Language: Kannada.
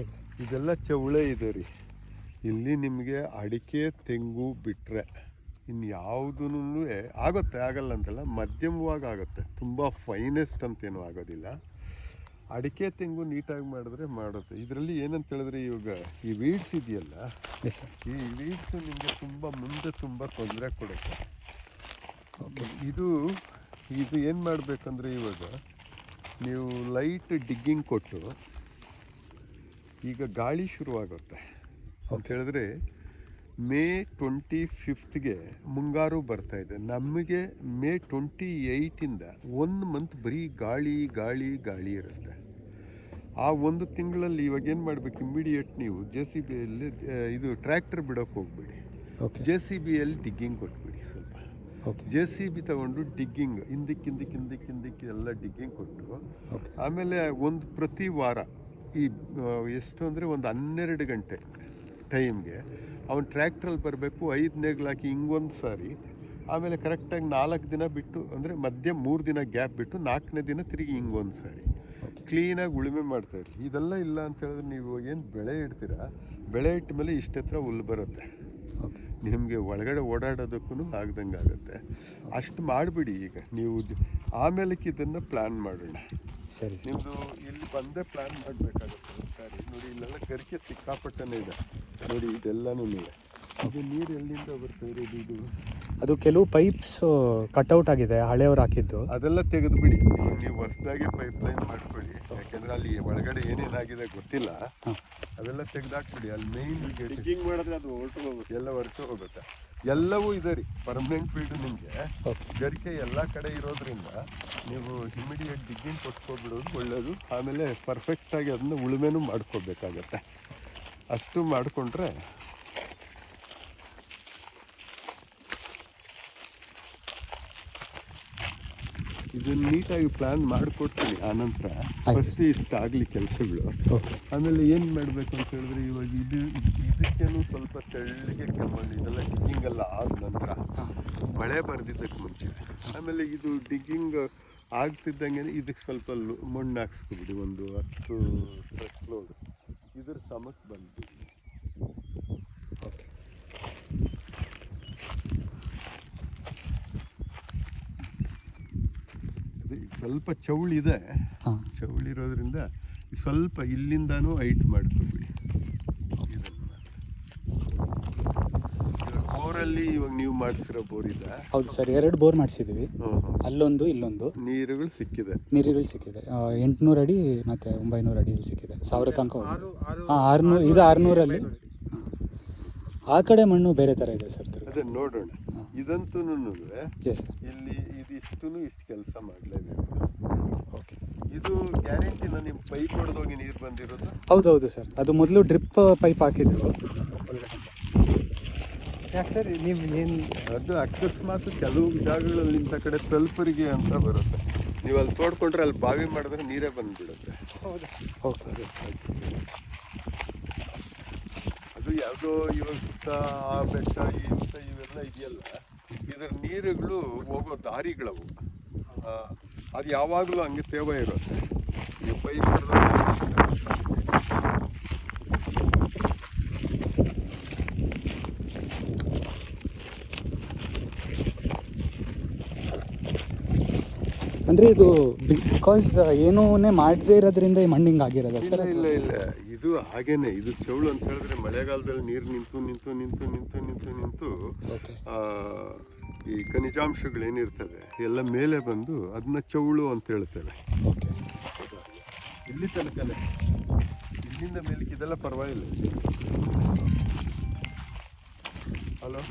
ಓಕೆ. ಇದೆಲ್ಲ ಚೌಳೆ ಇದೆ ರೀ. ಇಲ್ಲಿ ನಿಮಗೆ ಅಡಿಕೆ ತೆಂಗು ಬಿಟ್ಟರೆ ಇನ್ಯಾವುದೂ ಆಗುತ್ತೆ, ಆಗಲ್ಲ ಅಂತಲ್ಲ, ಮಧ್ಯಮವಾಗಿ ಆಗುತ್ತೆ. ತುಂಬ ಫೈನೆಸ್ಟ್ ಅಂತೇನು ಆಗೋದಿಲ್ಲ. ಅಡಿಕೆ ತೆಂಗು ನೀಟಾಗಿ ಮಾಡಿದ್ರೆ ಮಾಡುತ್ತೆ. ಇದರಲ್ಲಿ ಏನಂತ ಹೇಳಿದ್ರೆ ಇವಾಗ ಈ ವೀಡ್ಸ್ ಇದೆಯಲ್ಲ, ಈ ವೀಡ್ಸು ನಿಮಗೆ ಮುಂದೆ ತುಂಬ ತೊಂದರೆ ಕೊಡುತ್ತೆ. ಇದು ಏನು ಮಾಡಬೇಕಂದ್ರೆ ಇವಾಗ ನೀವು ಲೈಟ್ ಡಿಗ್ಗಿಂಗ್ ಕೊಟ್ಟು, ಈಗ ಗಾಳಿ ಶುರುವಾಗುತ್ತೆ ಅಂತ ಹೇಳಿದ್ರೆ ಮೇ 25ಗೆ ಮುಂಗಾರು ಬರ್ತಾಯಿದೆ. ನಮಗೆ ಮೇ 28ಇಂದ 1 ಮಂತ್ ಬರೀ ಗಾಳಿ ಗಾಳಿ ಗಾಳಿ ಇರುತ್ತೆ. ಆ ಒಂದು ತಿಂಗಳಲ್ಲಿ ಇವಾಗ ಏನು ಮಾಡಬೇಕು, ಇಮ್ಮಿಡಿಯೇಟ್ ನೀವು JCBಯಲ್ಲಿ ಇದು ಟ್ರ್ಯಾಕ್ಟರ್ ಬಿಡೋಕ್ಕೆ ಹೋಗ್ಬೇಡಿ, JCBಯಲ್ಲಿ ಡಿಗ್ಗಿಂಗ್ ಕೊಟ್ಬಿಡಿ. ಸ್ವಲ್ಪ JCB ತಗೊಂಡು ಡಿಗ್ಗಿಂಗ್ ಹಿಂದಕ್ಕೆ ಎಲ್ಲ ಡಿಗ್ಗಿಂಗ್ ಕೊಟ್ಟು, ಆಮೇಲೆ ಪ್ರತಿ ವಾರ ಎಷ್ಟು ಅಂದರೆ ಒಂದು 12 ಗಂಟೆ ಟೈಮ್ಗೆ ಅವನು ಟ್ರ್ಯಾಕ್ಟ್ರಲ್ಲಿ ಬರಬೇಕು. 5 ನೇಗ್ಲಾಕಿ ಹಿಂಗೊಂದು ಸಾರಿ, ಆಮೇಲೆ ಕರೆಕ್ಟಾಗಿ 4 ದಿನ ಬಿಟ್ಟು, ಅಂದರೆ ಮಧ್ಯೆ 3 ದಿನ ಗ್ಯಾಪ್ ಬಿಟ್ಟು 4ನೇ ದಿನ ತಿರುಗಿ ಹಿಂಗೊಂದು ಸಾರಿ ಕ್ಲೀನಾಗಿ ಉಳುಮೆ ಮಾಡ್ತಾಯಿರಿ. ಇದೆಲ್ಲ ಇಲ್ಲ ಅಂತ ಹೇಳಿದ್ರೆ ನೀವು ಏನು ಬೆಳೆ ಇಡ್ತೀರಾ, ಬೆಳೆ ಇಟ್ಟ ಮೇಲೆ ಇಷ್ಟೆತ್ರ ಹುಲ್ಲು ಬರುತ್ತೆ, ನಿಮಗೆ ಒಳಗಡೆ ಓಡಾಡೋದಕ್ಕೂ ಆಗ್ದಂಗೆ ಆಗುತ್ತೆ. ಅಷ್ಟು ಮಾಡಿಬಿಡಿ. ಈಗ ನೀವು ಆಮೇಲಕ್ಕೆ ಇದನ್ನು ಪ್ಲ್ಯಾನ್ ಮಾಡೋಣ. ಸರಿ, ನಿಮ್ಮದು ಇಲ್ಲಿ ಬಂದೇ ಪ್ಲ್ಯಾನ್ ಮಾಡಬೇಕಾಗುತ್ತೆ. ಸರಿ ನೋಡಿ, ಇಲ್ಲೆಲ್ಲ ಗರಿಕೆ ಸಿಕ್ಕಾಪಟ್ಟನೆ ಇದೆ ನೋಡಿ, ಇದೆಲ್ಲನೂ ಇದೆ. ಇದು ನೀರು ಎಲ್ಲಿಂದ ಬರ್ತಾಯಿದೆ? ಇದು ಅದು ಕೆಲವು ಪೈಪ್ಸ್ ಕಟ್ಔಟ್ ಆಗಿದೆ, ಹಳೆಯವ್ರು ಹಾಕಿದ್ದು. ಅದೆಲ್ಲ ತೆಗೆದುಬಿಡಿ, ನೀವು ಹೊಸದಾಗಿ ಪೈಪ್ಲೈನ್ ಮಾಡ್ಕೊಳ್ಳಿ. ಯಾಕೆಂದರೆ ಅಲ್ಲಿ ಒಳಗಡೆ ಏನೇನಾಗಿದೆ ಗೊತ್ತಿಲ್ಲ, ಅದೆಲ್ಲ ತೆಗೆದಾಕ್ಬಿಡಿ. ಅಲ್ಲಿ ಮೇಯ್ನ್ ಡಿಗ್ಗಿಂಗ್ ಮಾಡಿದ್ರೆ ಅದು ಹೊರಟು ಹೋಗುತ್ತೆ. ಎಲ್ಲವೂ ಇದೆ ರೀ, ಪರ್ಮನೆಂಟ್ ಫೀಲ್ಡು ನಿಮಗೆ. ಗರಿಕೆ ಎಲ್ಲ ಕಡೆ ಇರೋದ್ರಿಂದ ನೀವು ಇಮಿಡಿಯೇಟ್ ಡಿಗ್ಗಿಂಗ್ ಕೊಟ್ಕೊಬಿಡೋದು ಒಳ್ಳೆಯದು. ಆಮೇಲೆ ಪರ್ಫೆಕ್ಟಾಗಿ ಅದನ್ನ ಉಳುಮೆನೂ ಮಾಡ್ಕೋಬೇಕಾಗತ್ತೆ. ಅಷ್ಟು ಮಾಡಿಕೊಂಡ್ರೆ ಇದನ್ನು ನೀಟಾಗಿ ಪ್ಲ್ಯಾನ್ ಮಾಡಿಕೊಡ್ತೀನಿ. ಆನಂತರ ಫಸ್ಟ್ ಇಷ್ಟ ಆಗಲಿ ಕೆಲಸಗಳು. ಆಮೇಲೆ ಏನು ಮಾಡಬೇಕು ಅಂತ ಹೇಳಿದ್ರೆ, ಇವಾಗ ಇದಕ್ಕೇನು ಸ್ವಲ್ಪ ತೆಳ್ಳಗೆ ಕೆಮ್ಮಣ್ಣು, ಇದೆಲ್ಲ ಡಿಗ್ಗಿಂಗೆಲ್ಲ ಆದ ನಂತರ ಮಳೆ ಬರೆದಿದ್ದಕ್ಕೆ ಮುಂಚೆ, ಆಮೇಲೆ ಇದು ಡಿಗ್ಗಿಂಗ್ ಆಗ್ತಿದ್ದಂಗೆ ಇದಕ್ಕೆ ಸ್ವಲ್ಪ ಮಣ್ಣು ಹಾಕ್ಸ್ಕೊಬಿಡಿ. ಒಂದು 10 ಟ್ರಕ್ ಲೋಡ್ ಇದ್ರ ಸಮಕ್ಕೆ ಬಂದ್ಬಿಡಿ. ಓಕೆ, ಸ್ವಲ್ಪ ಚೌಳಿದೆ, ಚೌಳಿರೋದ್ರಿಂದ ಸ್ವಲ್ಪ ಇಲ್ಲಿಂದನೂ ಹೈಟ್ ಮಾಡ್ಕೊಬಿಡಿ. ಬೋರಲ್ಲಿ ಇವಾಗ ನೀವು ಮಾಡಿಸಿರೋ ಬೋರ್ ಇದೆ? ಹೌದು ಸರ್, 2 ಬೋರ್ ಮಾಡಿಸಿದ್ದೀವಿ. ಅಲ್ಲೊಂದು ಇಲ್ಲೊಂದು. ನೀರುಗಳು ಸಿಕ್ಕಿದೆ 800 ಅಡಿ ಮತ್ತು 900 ಅಡಿಯಲ್ಲಿ ಸಿಕ್ಕಿದೆ. 1000 ತನಕ. 600, ಇದು 600ಅಲ್ಲಿ. ಆ ಕಡೆ ಮಣ್ಣು ಬೇರೆ ಥರ ಇದೆ ಸರ್. ಅದೇ ನೋಡೋಣ. ಇದಂತೂ ಇಲ್ಲಿ ಇದಿಷ್ಟು ಕೆಲಸ ಮಾಡಲೇಬೇಕು. ಓಕೆ, ಇದು ಗ್ಯಾರಂಟಿನ ನಿಮ್ಮ ಪೈಪ್ ಹೊಡೆದೋಗಿ ನೀರು ಬಂದಿರೋದು? ಹೌದು ಸರ್, ಅದು ಮೊದಲು ಡ್ರಿಪ್ ಪೈಪ್ ಹಾಕಿದ್ರು. ಯಾಕೆ ಸರ್ ನೀವು ಏನು ಅದು ಅಕಸ್ಮಾತ್ ಕೆಲವು ಜಾಗಗಳಲ್ಲಿ ಇಂಥ ಕಡೆ ತಲುಪರಿಗೆ ಅಂತ ಬರುತ್ತೆ, ನೀವು ಅಲ್ಲಿ ತೋಡ್ಕೊಂಡ್ರೆ ಅಲ್ಲಿ ಬಾವಿ ಮಾಡಿದ್ರೆ ನೀರೇ ಬಂದುಬಿಡುತ್ತೆ. ಓಕೆ, ಅದು ಯಾವುದೋ ಇವಾಗ ಸುತ್ತ ಆ ಬೆಟ್ಟ ಈ ಸುತ್ತ ಇವೆಲ್ಲ ಇದೆಯಲ್ಲ, ಇದರ ನೀರುಗಳು ಹೋಗೋ ದಾರಿಗಳವು. ಅದು ಯಾವಾಗಲೂ ಹಂಗೆ ತೇವ ಇರುತ್ತೆ. ಈ ಪೈಪ್ ಅಂದರೆ ಇದು ಬಿಕಾಸ್ ಏನೂನೇ ಮಾಡದೇ ಇರೋದ್ರಿಂದ ಈ ಮಣ್ಣಿಂಗ್ ಆಗಿರೋದ ಸರ್? ಇಲ್ಲ, ಇದು ಹಾಗೇನೆ. ಇದು ಚೌಳು ಅಂತ ಹೇಳಿದ್ರೆ ಮಳೆಗಾಲದಲ್ಲಿ ನೀರು ನಿಂತು ಈ ಖನಿಜಾಂಶಗಳೇನಿರ್ತವೆ ಎಲ್ಲ ಮೇಲೆ ಬಂದು ಅದನ್ನ ಚೌಳು ಅಂತ ಹೇಳ್ತೇವೆ. ಇಲ್ಲಿ ತನಕನೇ, ಇಲ್ಲಿಂದ ಮೇಲಕ್ಕೆ ಇದೆಲ್ಲ ಪರವಾಗಿಲ್ಲ. ಹಲೋ.